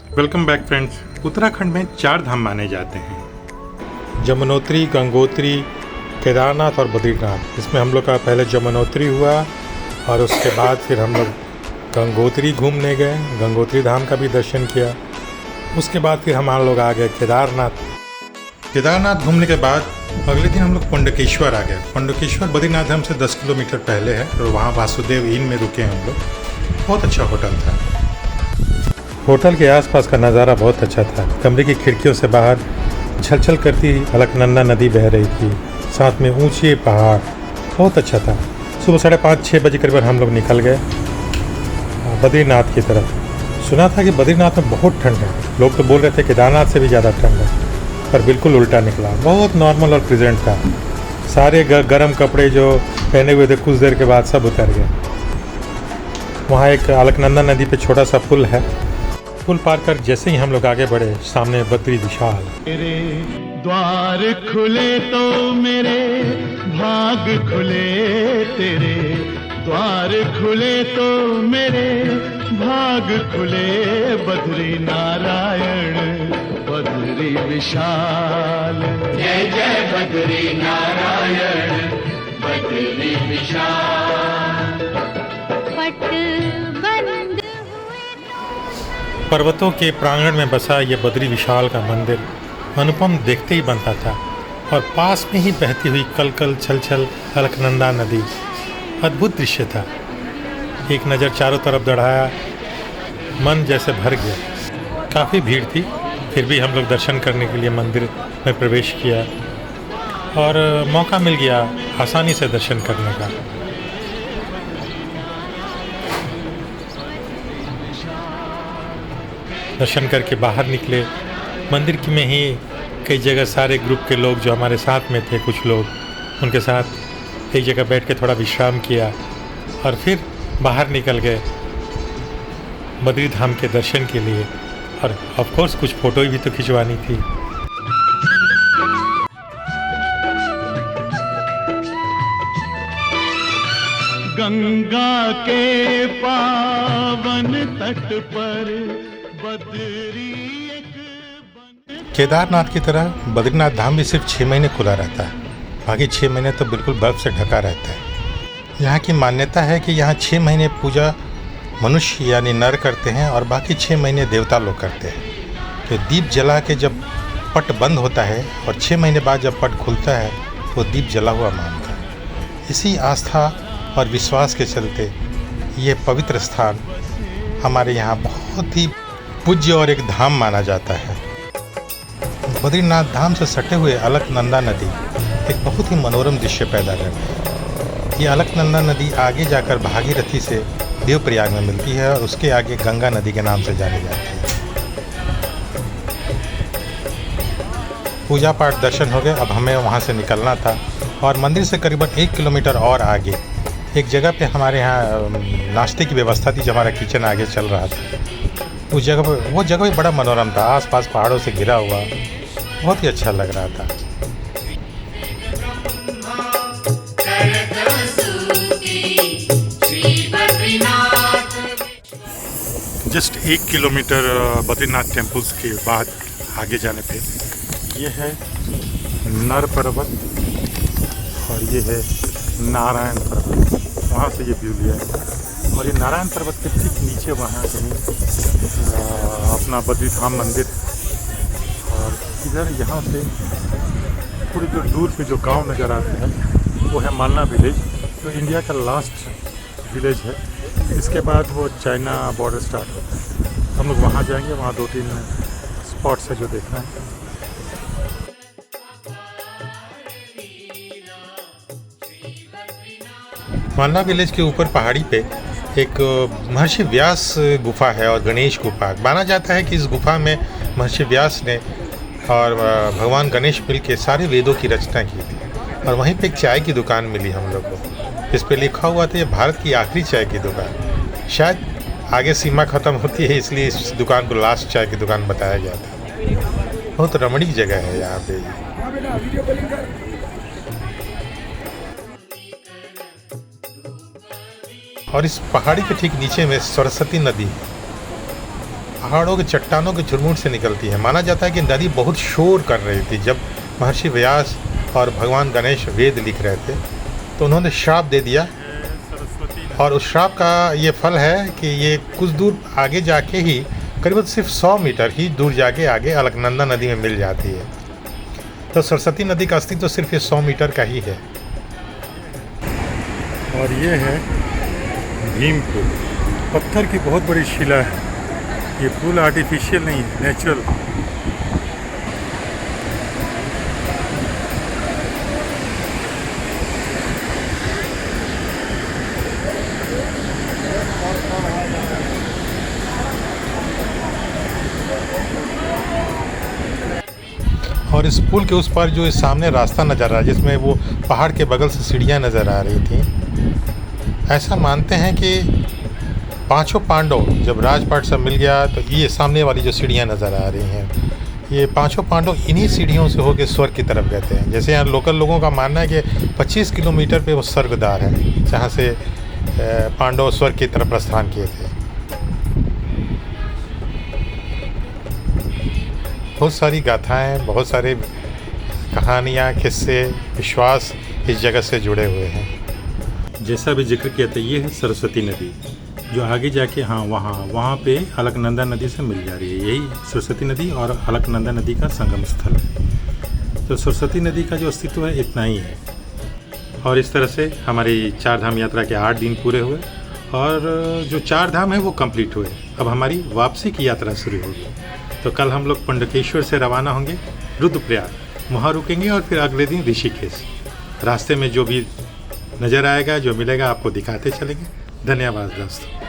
Welcome back friends. Uttarakhand में 4 धाम माने जाते हैं, यमुनोत्री, गंगोत्री, केदारनाथ और बद्रीनाथ। इसमें हम लोग का पहले यमुनोत्री हुआ और उसके बाद फिर हम लोग गंगोत्री घूमने गए, गंगोत्री धाम का भी दर्शन किया। उसके बाद फिर हम लोग आ गए केदारनाथ घूमने के बाद अगले दिन हम लोग पंडकेश्वर आ गए। पंडकेश्वर बद्रीनाथ धाम से 10 किलोमीटर पहले है और वहाँ वासुदेव इन में रुके हम लोग। बहुत अच्छा होटल था। होटल के आसपास का नज़ारा बहुत अच्छा था। कमरे की खिड़कियों से बाहर छलछल करती अलकनंदा नदी बह रही थी, साथ में ऊंचे पहाड़। बहुत अच्छा था। सुबह 5:30-6 बजे करीब हम लोग निकल गए बद्रीनाथ की तरफ। सुना था कि बद्रीनाथ में बहुत ठंड है। लोग तो बोल रहे थे केदारनाथ से भी ज़्यादा ठंड है, पर बिल्कुल उल्टा निकला। बहुत नॉर्मल और प्रेजेंट था। सारे गर्म कपड़े जो पहने हुए थे कुछ देर के बाद सब उतर गए। वहाँ एक अलकनंदा नदी पे छोटा सा पुल है। पुल पार कर जैसे ही हम लोग आगे बढ़े, सामने बद्री विशाल। मेरे द्वार खुले तो मेरे भाग खुले, तेरे द्वार खुले तो मेरे भाग खुले। बद्री नारायण बद्री विशाल, जय जय बद्री नारायण बद्री विशाल। पर्वतों के प्रांगण में बसा ये बद्री विशाल का मंदिर अनुपम देखते ही बनता था, और पास में ही बहती हुई कलकल छलछल अलकनंदा नदी। अद्भुत दृश्य था। एक नज़र चारों तरफ दौड़ाया, मन जैसे भर गया। काफ़ी भीड़ थी, फिर भी हम लोग दर्शन करने के लिए मंदिर में प्रवेश किया और मौका मिल गया आसानी से दर्शन करने का। दर्शन करके बाहर निकले। मंदिर में ही कई जगह सारे ग्रुप के लोग जो हमारे साथ में थे, कुछ लोग, उनके साथ एक जगह बैठ के थोड़ा विश्राम किया और फिर बाहर निकल गए बद्री धाम के दर्शन के लिए। और ऑफ कोर्स कुछ फ़ोटो भी तो खिंचवानी थी। गंगा के पावन तट पर बद्री एक केदारनाथ की तरह बद्रीनाथ धाम भी सिर्फ 6 महीने खुला रहता है। बाकी 6 महीने तो बिल्कुल बर्फ़ से ढका रहता है। यहाँ की मान्यता है कि यहाँ 6 महीने पूजा मनुष्य यानी नर करते हैं और बाकी 6 महीने देवता लोग करते हैं। तो दीप जला के जब पट बंद होता है और 6 महीने बाद जब पट खुलता है वो दीप जला हुआ मानता है। इसी आस्था और विश्वास के चलते ये पवित्र स्थान हमारे यहाँ बहुत ही पूज्य और एक धाम माना जाता है। बद्रीनाथ धाम से सटे हुए अलकनंदा नदी एक बहुत ही मनोरम दृश्य पैदा करती है। ये अलकनंदा नदी आगे जाकर भागीरथी से देवप्रयाग में मिलती है और उसके आगे गंगा नदी के नाम से जानी जाती है। पूजा पाठ दर्शन हो गए। अब हमें वहाँ से निकलना था और मंदिर से करीबन 1 किलोमीटर और आगे एक जगह पे हमारे यहाँ नाश्ते की व्यवस्था थी, जो हमारा किचन आगे चल रहा था। उस जगह पर वो जगह भी बड़ा मनोरम था, आसपास पहाड़ों से घिरा हुआ, बहुत ही अच्छा लग रहा था। जस्ट 1 किलोमीटर बद्रीनाथ टेम्पल्स के बाद आगे जाने पे ये है नर पर्वत और ये है नारायण पर्वत। वहाँ से ये व्यू लिया है और ये नारायण पर्वत के ठीक नीचे वहाँ कहीं अपना बद्री धाम मंदिर, और इधर यहाँ से थोड़ी देर दूर पे जो गांव नज़र आते हैं वो है मालना विलेज, जो इंडिया का लास्ट विलेज है। इसके बाद वो चाइना बॉर्डर स्टार्ट होता है। हम लोग वहाँ जाएंगे। वहाँ 2-3 स्पॉट्स है जो देखना है। मालना विलेज के ऊपर पहाड़ी पे एक महर्षि व्यास गुफा है और गणेश गुफा। माना जाता है कि इस गुफा में महर्षि व्यास ने और भगवान गणेश मिल के सारे वेदों की रचना की थी। और वहीं पे एक चाय की दुकान मिली हम लोग को। इस पे लिखा हुआ था ये भारत की आखिरी चाय की दुकान। शायद आगे सीमा ख़त्म होती है, इसलिए इस दुकान को लास्ट चाय की दुकान बताया गया था। बहुत रमणीक जगह है यहाँ पे। और इस पहाड़ी के ठीक नीचे में सरस्वती नदी पहाड़ों के चट्टानों के झुरमुट से निकलती है। माना जाता है कि नदी बहुत शोर कर रही थी जब महर्षि व्यास और भगवान गणेश वेद लिख रहे थे, तो उन्होंने श्राप दे दिया, और उस श्राप का ये फल है कि ये कुछ दूर आगे जाके ही करीबन सिर्फ 100 मीटर ही दूर जाके आगे अलकनंदा नदी में मिल जाती है। तो सरस्वती नदी का अस्तित्व तो सिर्फ ये 100 मीटर का ही है। और ये है भीम पुल, पत्थर की बहुत बड़ी शिला है। ये पुल आर्टिफिशियल नहीं है, नेचुरल। और इस पुल के उस पार जो इस सामने रास्ता नज़र आ रहा है, जिसमें वो पहाड़ के बगल से सीढ़ियाँ नज़र आ रही थी, ऐसा मानते हैं कि पांचों पांडव जब राजपाट सब मिल गया तो ये सामने वाली जो सीढ़ियाँ नज़र आ रही हैं, ये पांचों पांडव इन्हीं सीढ़ियों से होकर स्वर्ग की तरफ गए थे। जैसे यहाँ लोकल लोगों का मानना है कि 25 किलोमीटर पे वो स्वर्गद्वार है, जहाँ से पांडव स्वर्ग की तरफ प्रस्थान किए थे। बहुत सारी गाथाएं, बहुत सारे कहानियाँ, किस्से, विश्वास इस जगह से जुड़े हुए हैं। जैसा भी जिक्र किया था, ये है सरस्वती नदी, जो आगे जाके वहाँ पे अलकनंदा नदी से मिल जा रही है। यही सरस्वती नदी और अलकनंदा नदी का संगम स्थल है। तो सरस्वती नदी का जो अस्तित्व है इतना ही है। और इस तरह से हमारी 4 धाम यात्रा के 8 दिन पूरे हुए, और जो 4 धाम है वो कंप्लीट हुए। अब हमारी वापसी की यात्रा शुरू होगी। तो कल हम लोग पंडकेश्वर से रवाना होंगे रुद्रप्रयाग, वहाँ रुकेंगे और फिर अगले दिन ऋषिकेश। रास्ते में जो भी नज़र आएगा, जो मिलेगा, आपको दिखाते चलेंगे। धन्यवाद दोस्तों।